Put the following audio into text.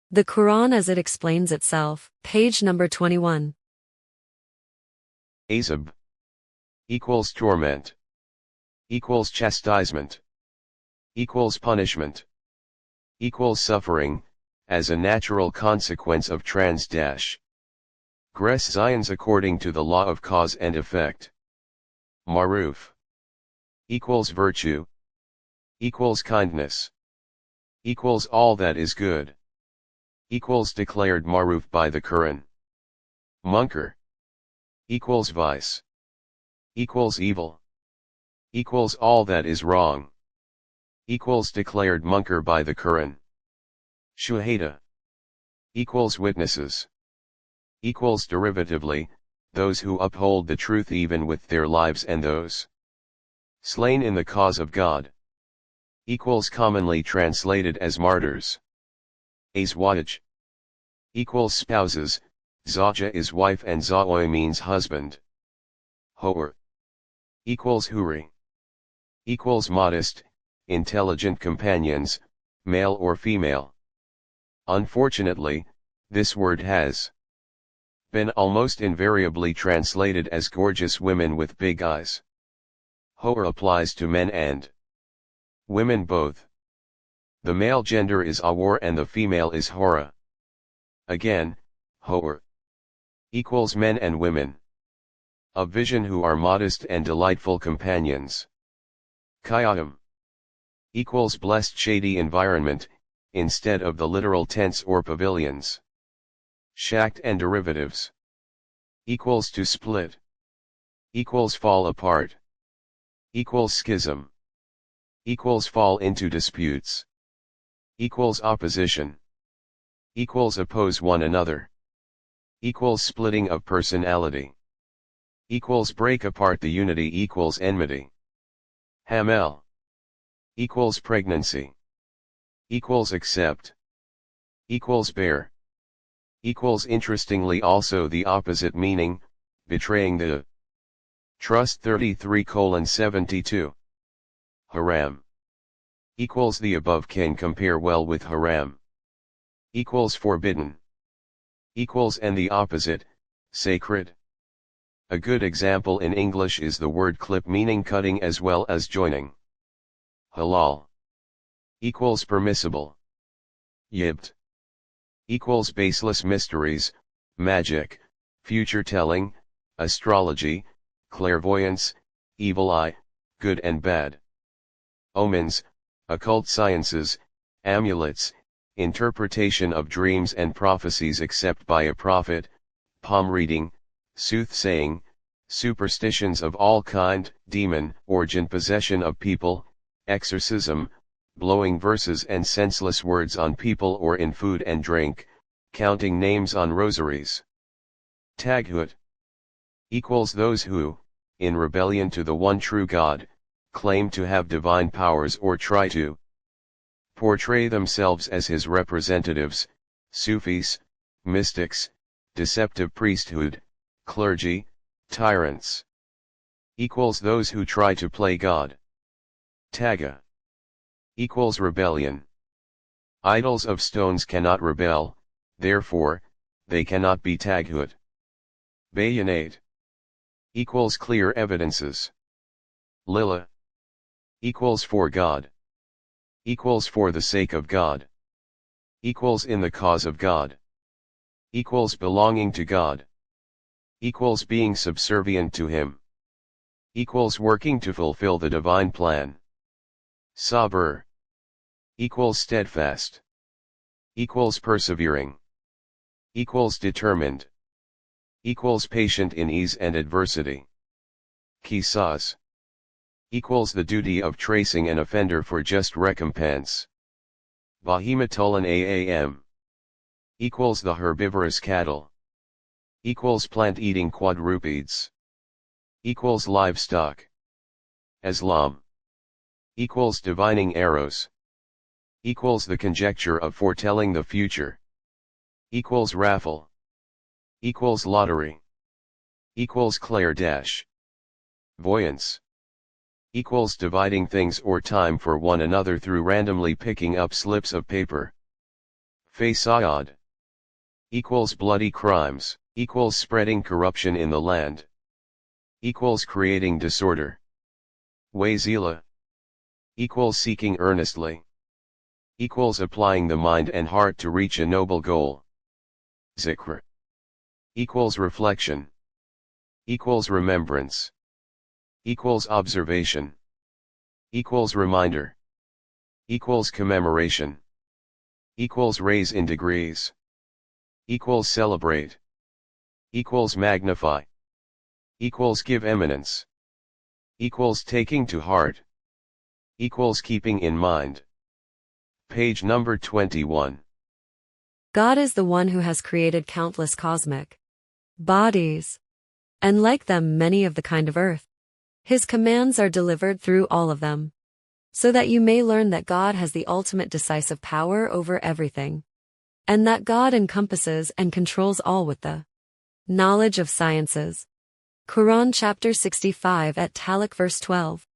The Quran as it explains itself, page number 21. Azaab equals torment, equals chastisement, equals punishment, equals suffering, as a natural consequence of gressions according to the law of cause and effect. Maruf equals virtue, equals kindness, equals all that is good, equals declared maruf by the Qur'an. Munkar equals vice, equals evil, equals all that is wrong, equals declared munkar by the Qur'an. Shuhada equals witnesses, equals derivatively, those who uphold the truth even with their lives and those slain in the cause of God, equals commonly translated as martyrs. Azwaaj equals spouses, Zaujah is wife and Zauj means husband. Hoor equals Hoori equals modest, intelligent companions, male or female. Unfortunately, this word has been almost invariably translated as gorgeous women with big eyes. Hoor applies to men and women both. The male gender is Awar and the female is Hora. Again, Hoor equals men and women of vision who are modest and delightful companions. Khayyam equals blessed shady environment, instead of the literal tents or pavilions. Shakt and derivatives equals to split, equals fall apart, equals schism, equals fall into disputes, equals opposition, equals oppose one another, equals splitting of personality, equals break apart the unity, equals enmity. Hamel equals pregnancy, equals accept, equals bear, equals interestingly also the opposite meaning, betraying the trust. 33:72. Haram equals the above can compare well with haram, equals forbidden, equals and the opposite, sacred. A good example in English is the word clip meaning cutting as well as joining. Halal equals permissible. Yibt equals baseless mysteries, magic, future telling, astrology, clairvoyance, evil eye, good and bad. Omens, occult sciences, amulets, interpretation of dreams and prophecies except by a prophet, palm reading, soothsaying, superstitions of all kind, demon or jinn possession of people, exorcism, blowing verses and senseless words on people or in food and drink, counting names on rosaries. Taghut equals those who, in rebellion to the one true God, claim to have divine powers or try to portray themselves as his representatives, Sufis, mystics, deceptive priesthood, clergy, tyrants. Equals those who try to play God. Taga equals rebellion. Idols of stones cannot rebel, therefore, they cannot be taghut. Bayinate equals clear evidences. Lillah equals for God, equals for the sake of God, equals in the cause of God, equals belonging to God, equals being subservient to Him, equals working to fulfill the divine plan. Sabr equals steadfast, equals persevering, equals determined, equals patient in ease and adversity. Qisas equals the duty of tracing an offender for just recompense. Bahimatolan Aam equals the herbivorous cattle, equals plant-eating quadrupeds, equals livestock. Islam equals divining arrows, equals the conjecture of foretelling the future, equals raffle, equals lottery, equals clairvoyance, equals dividing things or time for one another through randomly picking up slips of paper. Fasad equals bloody crimes, equals spreading corruption in the land, equals creating disorder. Wazila equals seeking earnestly, equals applying the mind and heart to reach a noble goal. Zikr equals reflection, equals remembrance, equals observation, equals reminder, equals commemoration, equals raise in degrees, equals celebrate, equals magnify, equals give eminence, equals taking to heart, equals keeping in mind. Page number 21. God is the one who has created countless cosmic bodies, and like them many of the kind of earth. His commands are delivered through all of them, so that you may learn that God has the ultimate decisive power over everything, and that God encompasses and controls all with the knowledge of sciences. Quran chapter 65 at Talaq verse 12.